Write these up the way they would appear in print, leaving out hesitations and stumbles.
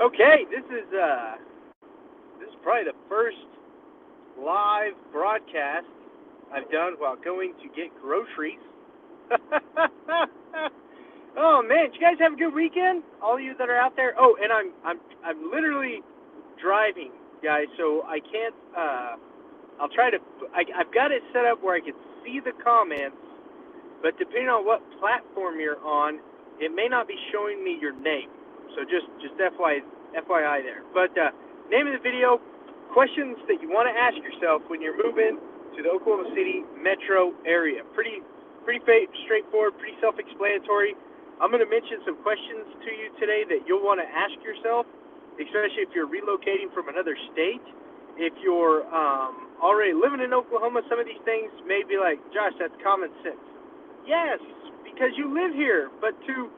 Okay, this is probably the first live broadcast I've done while going to get groceries. Oh man, did you guys have a good weekend? All of you that are out there. Oh, and I'm literally driving, guys, so I can't. I'll try to. I've got it set up where I can see the comments, but depending on what platform you're on, it may not be showing me your name. So just FYI there. But name of the video: questions that you want to ask yourself when you're moving to the Oklahoma City metro area. Pretty straightforward, pretty self-explanatory. I'm going to mention some questions to you today that you'll want to ask yourself, especially if you're relocating from another state. If you're already living in Oklahoma, some of these things may be like, Josh, that's common sense. Yes, because you live here. But to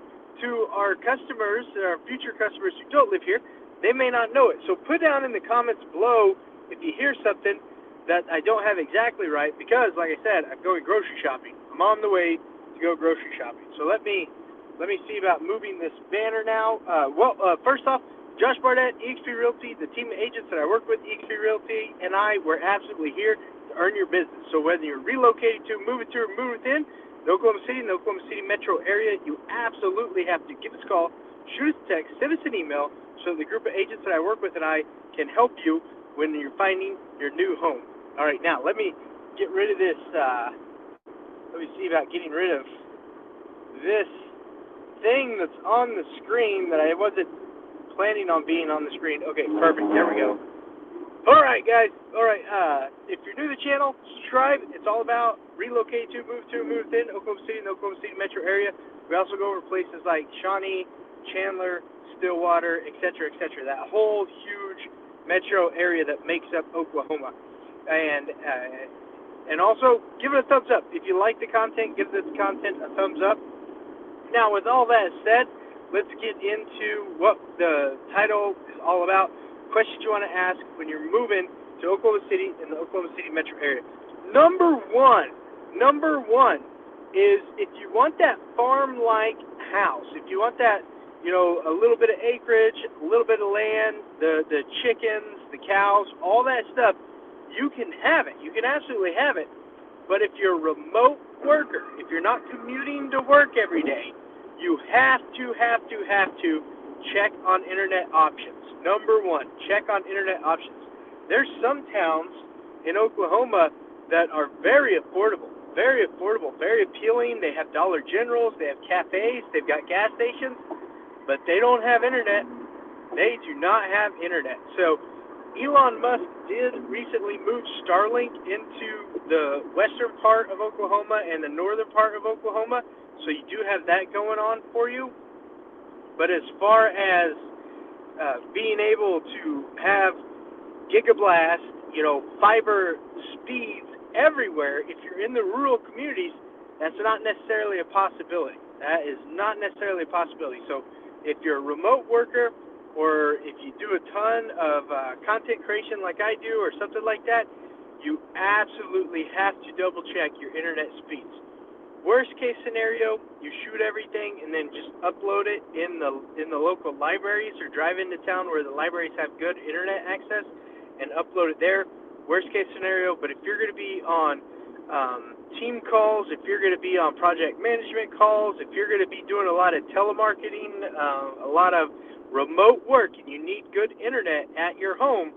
our customers, our future customers who don't live here, they may not know it. So put down in the comments below if you hear something that I don't have exactly right, because, like I said, I'm going grocery shopping. I'm on the way to go grocery shopping. So let me see about moving this banner now. First off, Josh Barnett, eXp Realty, the team of agents that I work with, eXp Realty, and we're absolutely here to earn your business. So whether you're relocating to, moving to, or moving within the Oklahoma City metro area, you absolutely have to give us a call, shoot us a text, send us an email, so the group of agents that I work with and I can help you when you're finding your new home. All right, now let me get rid of this. Let me see about getting rid of this thing that's on the screen that I wasn't planning on being on the screen. Okay, perfect. There we go. All right, guys. All right. If you're new to the channel, subscribe. It's all about relocate to, move in Oklahoma City and the Oklahoma City metro area. We also go over places like Shawnee, Chandler, Stillwater, etc., etc. That whole huge metro area that makes up Oklahoma. And also give it a thumbs up. If you like the content, give this content a thumbs up. Now, with all that said, let's get into what the title is all about. Questions you want to ask when you're moving to Oklahoma City and the Oklahoma City metro area. Number one is if you want that farm-like house, if you want that, a little bit of acreage, a little bit of land, the chickens, the cows, all that stuff, you can have it. You can absolutely have it. But if you're a remote worker, if you're not commuting to work every day, you have to check on internet options. Number one, check on internet options. There's some towns in Oklahoma that are very affordable, very appealing. They have Dollar Generals, they have cafes, they've got gas stations, but they don't have internet. They do not have internet. So Elon Musk did recently move Starlink into the western part of Oklahoma and the northern part of Oklahoma, so you do have that going on for you. But as far as being able to have gigablast, fiber speeds everywhere, if you're in the rural communities, that's not necessarily a possibility. That is not necessarily a possibility. So if you're a remote worker, or if you do a ton of content creation like I do or something like that, you absolutely have to double check your internet speeds. Worst case scenario, you shoot everything and then just upload it in the local libraries, or drive into town where the libraries have good internet access and upload it there. Worst case scenario. But if you're going to be on team calls, if you're going to be on project management calls, if you're going to be doing a lot of telemarketing, a lot of remote work, and you need good internet at your home,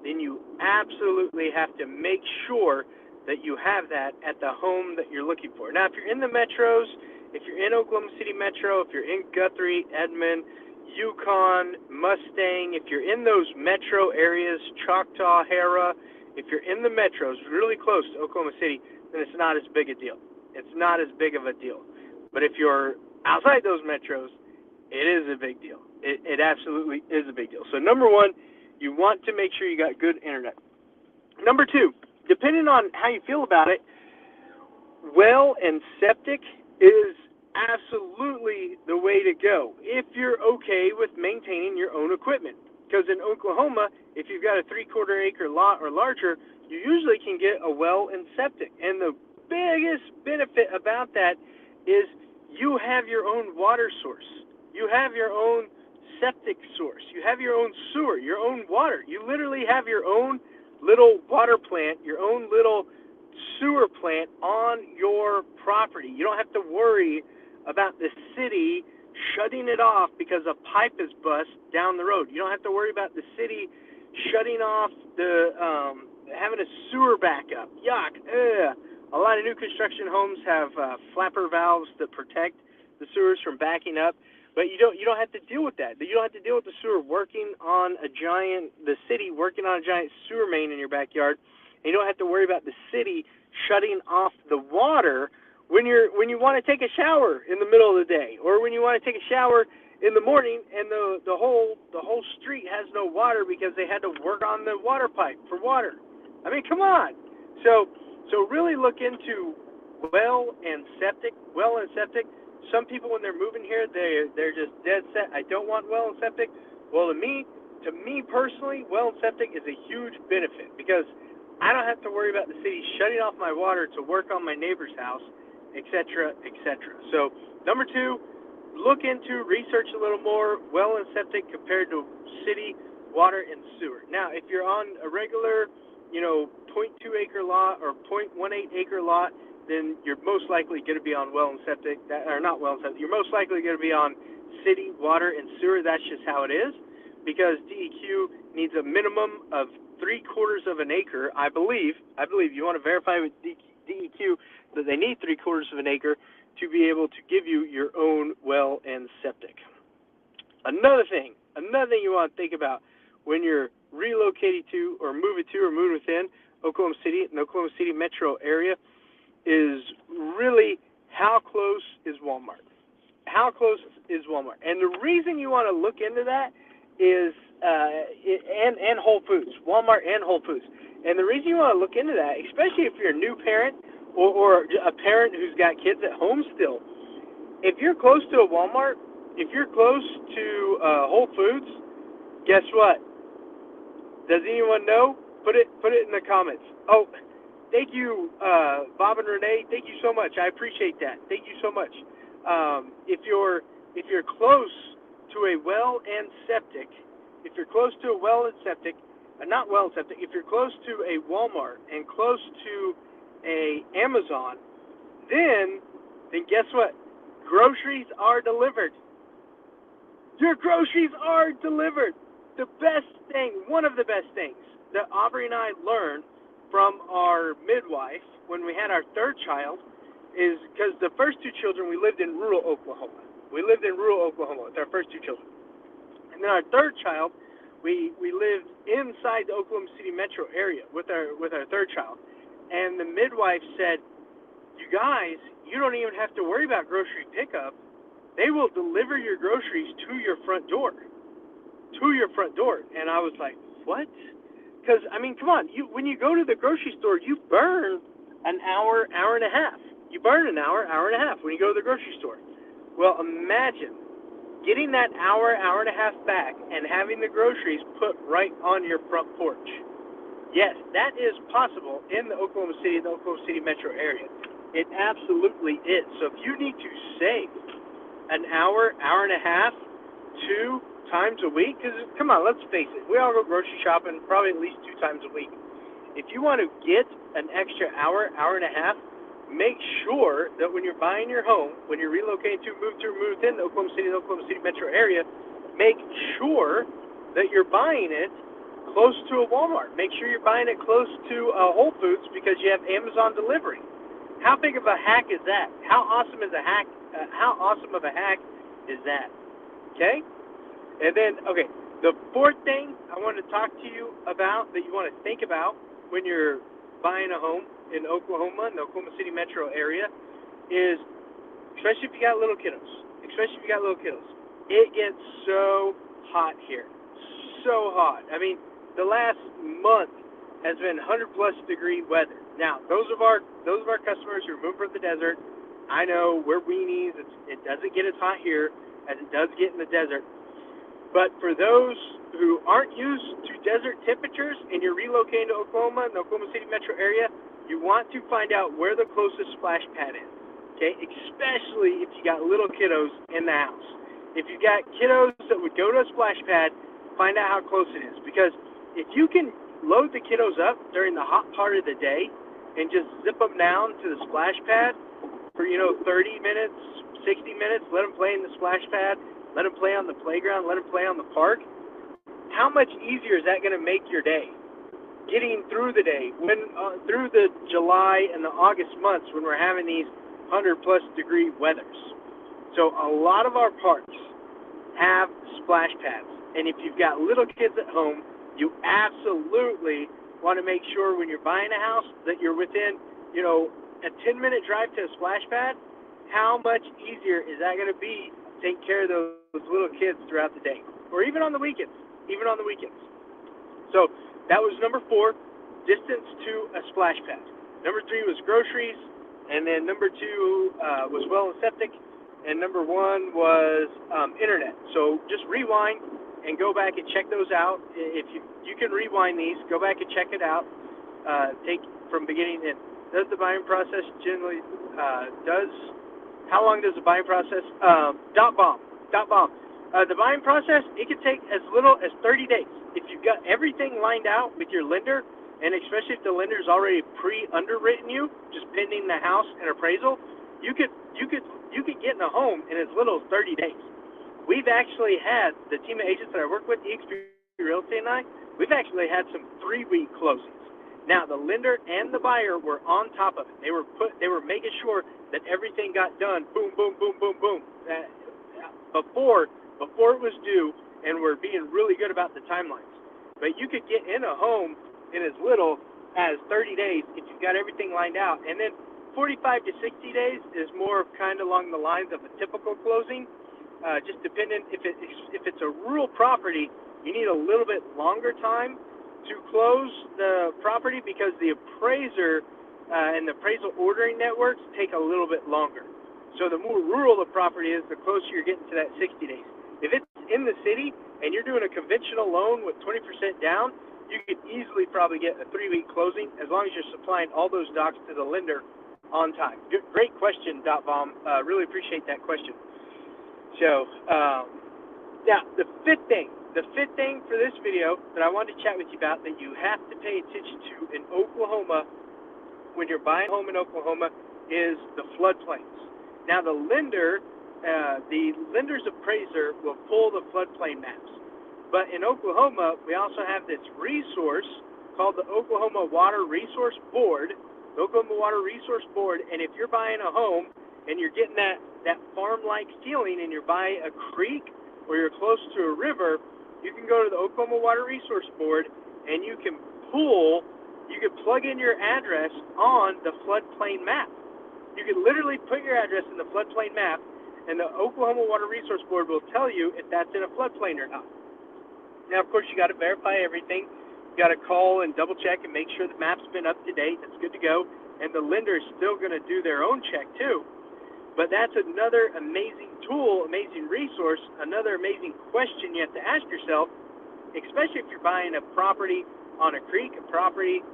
then you absolutely have to make sure that you have that at the home that you're looking for. Now, if you're in the metros, if you're in Oklahoma City Metro, if you're in Guthrie, Edmond, Yukon, Mustang, if you're in those metro areas, Choctaw, Harrah, if you're in the metros really close to Oklahoma City, then it's not as big a deal. It's not as big of a deal. But if you're outside those metros, it is a big deal. It absolutely is a big deal. So number one, you want to make sure you got good internet. Number two, depending on how you feel about it, well and septic is absolutely the way to go if you're okay with maintaining your own equipment. Because in Oklahoma, if you've got a 3/4 acre lot or larger, you usually can get a well and septic. And the biggest benefit about that is you have your own water source. You have your own septic source. You have your own sewer, your own water. You literally have your own little water plant, your own little sewer plant on your property. You don't have to worry about the city shutting it off because a pipe is bust down the road. You don't have to worry about the city shutting off the having a sewer backup. Yuck. Ugh. A lot of new construction homes have flapper valves that protect the sewers from backing up, but you don't have to deal with that. You don't have to deal with the sewer working on the city working on a giant sewer main in your backyard. And you don't have to worry about the city shutting off the water when you want to take a shower in the middle of the day, or when you want to take a shower in the morning and the whole street has no water because they had to work on the water pipe for water. I mean, come on. So really look into well and septic. Some people, when they're moving here, they're just dead set. I don't want well and septic. Well, to me personally, well and septic is a huge benefit because I don't have to worry about the city shutting off my water to work on my neighbor's house, etc., etc. So, number 2, research a little more well and septic compared to city water and sewer. Now, if you're on a regular, 0.2 acre lot or 0.18 acre lot, then you're most likely going to be on well and septic, not well and septic. You're most likely going to be on city water and sewer. That's just how it is, because DEQ needs a minimum of 3/4 of an acre. I believe you want to verify with DEQ that they need 3/4 of an acre to be able to give you your own well and septic. Another thing you want to think about when you're relocating to or moving within Oklahoma City and the Oklahoma City metro area is really how close is Walmart. How close is Walmart? And the reason you want to look into that is and Whole Foods, Walmart and Whole Foods. And the reason you want to look into that, especially if you're a new parent or a parent who's got kids at home still, if you're close to a Walmart, if you're close to Whole Foods, guess what? Does anyone know? Put it in the comments. Oh, thank you, Bob and Renee. Thank you so much. I appreciate that. Thank you so much. If you're close to a well and septic, if you're close to a well and septic, not well and septic, if you're close to a Walmart and close to a Amazon, then guess what? Groceries are delivered. Your groceries are delivered. The best thing, one of the best things that Aubrey and I learned from our midwife when we had our third child is because the first 2 children we lived in rural Oklahoma. We lived in rural Oklahoma with our first 2 children. And then our third child, we lived inside the Oklahoma City metro area with our third child. And the midwife said, "You guys, you don't even have to worry about grocery pickup. They will deliver your groceries to your front door." And I was like, what? Because, I mean, come on. When you go to the grocery store, you burn an hour and a half. You burn an hour and a half when you go to the grocery store. Well, imagine getting that hour and a half back and having the groceries put right on your front porch. Yes, that is possible in the Oklahoma City metro area. It absolutely is. So if you need to save an hour and a half, 2 times a week, because come on, let's face it, we all go grocery shopping probably at least 2 times a week. If you want to get an extra hour and a half, make sure that when you're buying your home, when you're relocating to move in the Oklahoma City metro area, make sure that you're buying it close to a Walmart. Make sure you're buying it close to a Whole Foods because you have Amazon delivery. How big of a hack is that? How awesome of a hack is that? Okay? And then, the fourth thing I want to talk to you about that you want to think about when you're buying a home in Oklahoma, in the Oklahoma City metro area, is, especially if you got little kiddos, it gets so hot here. So hot. I mean, the last month has been 100-plus degree weather. Now, those of our customers who move from the desert, I know we're weenies. It doesn't get as hot here as it does get in the desert. But for those who aren't used to desert temperatures and you're relocating to Oklahoma, in the Oklahoma City metro area, you want to find out where the closest splash pad is, okay? Especially if you got little kiddos in the house. if you got kiddos that would go to a splash pad, find out how close it is. Because if you can load the kiddos up during the hot part of the day and just zip them down to the splash pad for, 30 minutes, 60 minutes, let them play in the splash pad, let them play on the playground, let them play on the park, how much easier is that going to make your day? Getting through the day, through the July and the August months when we're having these 100-plus degree weathers. So a lot of our parks have splash pads. And if you've got little kids at home, you absolutely want to make sure when you're buying a house that you're within, a 10-minute drive to a splash pad. How much easier is that going to be to take care of those little kids throughout the day, or even on the weekends? So that was number 4, distance to a splash pad. Number 3 was groceries, and then number 2 was well and septic, and number 1 was internet. So just rewind and go back and check those out. If you can rewind these, go back and check it out. Take from beginning to end. Does the buying process generally how long does the buying process? Dot bomb. The buying process, it can take as little as 30 days. If you've got everything lined out with your lender, and especially if the lender's already pre-underwritten you, just pending the house and appraisal, you could get in a home in as little as 30 days. We've actually had, the team of agents that I work with, eXp Realty and I, we've actually had some 3-week closings. Now, the lender and the buyer were on top of it. They were making sure that everything got done, boom, boom, boom, boom, boom, before it was due, and we're being really good about the timelines. But you could get in a home in as little as 30 days if you've got everything lined out. And then 45 to 60 days is more kind of along the lines of a typical closing, just depending. If it's a rural property, you need a little bit longer time to close the property because the appraiser and the appraisal ordering networks take a little bit longer. So the more rural the property is, the closer you're getting to that 60 days. If it's in the city and you're doing a conventional loan with 20% down, you could easily probably get a 3-week closing as long as you're supplying all those docs to the lender on time. Great question, Bomb. Really appreciate that question. So now the fifth thing for this video that I wanted to chat with you about that you have to pay attention to in Oklahoma when you're buying a home in Oklahoma is the floodplains. Now the lender's appraiser will pull the floodplain maps. But in Oklahoma, we also have this resource called the Oklahoma Water Resource Board. The Oklahoma Water Resource Board, and if you're buying a home and you're getting that farm-like feeling and you're by a creek or you're close to a river, you can go to the Oklahoma Water Resource Board and you can plug in your address on the floodplain map. You can literally put your address in the floodplain map, and the Oklahoma Water Resource Board will tell you if that's in a floodplain or not. Now, of course, you got to verify everything. You got to call and double check and make sure the map's been up to date. That's good to go. And the lender is still going to do their own check too. But that's another amazing tool, amazing resource, another amazing question you have to ask yourself, especially if you're buying a property on a creek, a property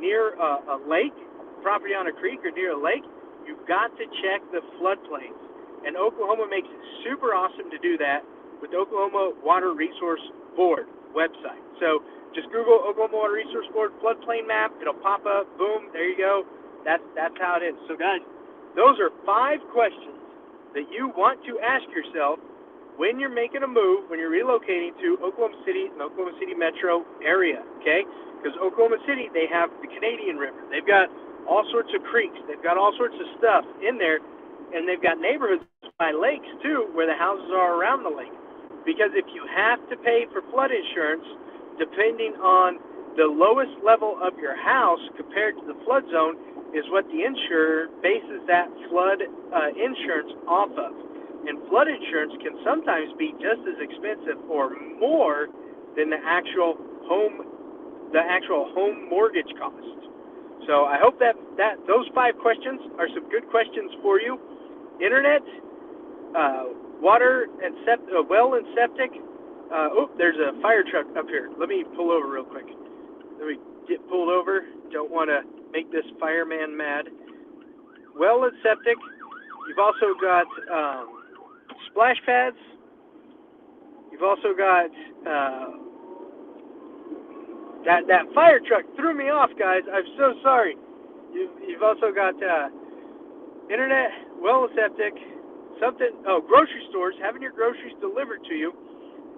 near a lake, property on a creek or near a lake. You've got to check the floodplains. And Oklahoma makes it super awesome to do that with the Oklahoma Water Resource Board website. So just Google Oklahoma Water Resource Board floodplain map. It'll pop up. Boom. There you go. That's how it is. So, guys, those are 5 questions that you want to ask yourself when you're making a move, when you're relocating to Oklahoma City and Oklahoma City metro area, okay? Because Oklahoma City, they have the Canadian River. They've got all sorts of creeks. They've got all sorts of stuff in there. And they've got neighborhoods by lakes, too, where the houses are around the lake. Because if you have to pay for flood insurance, depending on the lowest level of your house compared to the flood zone, is what the insurer bases that flood insurance off of. And flood insurance can sometimes be just as expensive or more than the actual home mortgage cost. So I hope that those 5 questions are some good questions for you. Internet, water and well and septic. There's a fire truck up here. Let me pull over real quick. Let me get pulled over. Don't want to make this fireman mad. Well and septic. You've also got splash pads, You've also got that fire truck threw me off, guys. I'm so sorry. You've also got internet, Septic, grocery stores, having your groceries delivered to you,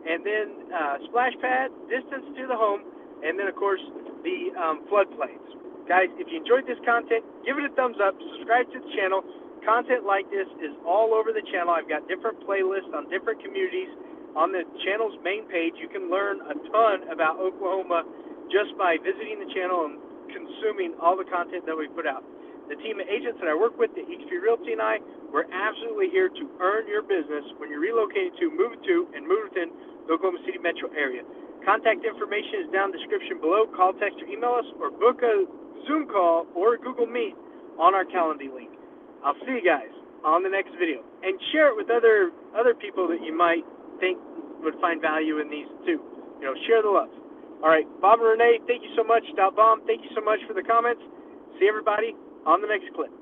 and then splash pad, distance to the home, and then, of course, the floodplains. Guys, if you enjoyed this content, give it a thumbs up, subscribe to the channel. Content like this is all over the channel. I've got different playlists on different communities on the channel's main page. You can learn a ton about Oklahoma just by visiting the channel and consuming all the content that we put out. The team of agents that I work with, the EXP Realty and I, we're absolutely here to earn your business when you're relocating to, moving to, and move within the Oklahoma City metro area. Contact information is down in the description below. Call, text, or email us, or book a Zoom call or a Google Meet on our Calendly link. I'll see you guys on the next video. And share it with other people that you might think would find value in these too. Share the love. All right, Bob and Renee, thank you so much. Bomb, thank you so much for the comments. See everybody on the next clip.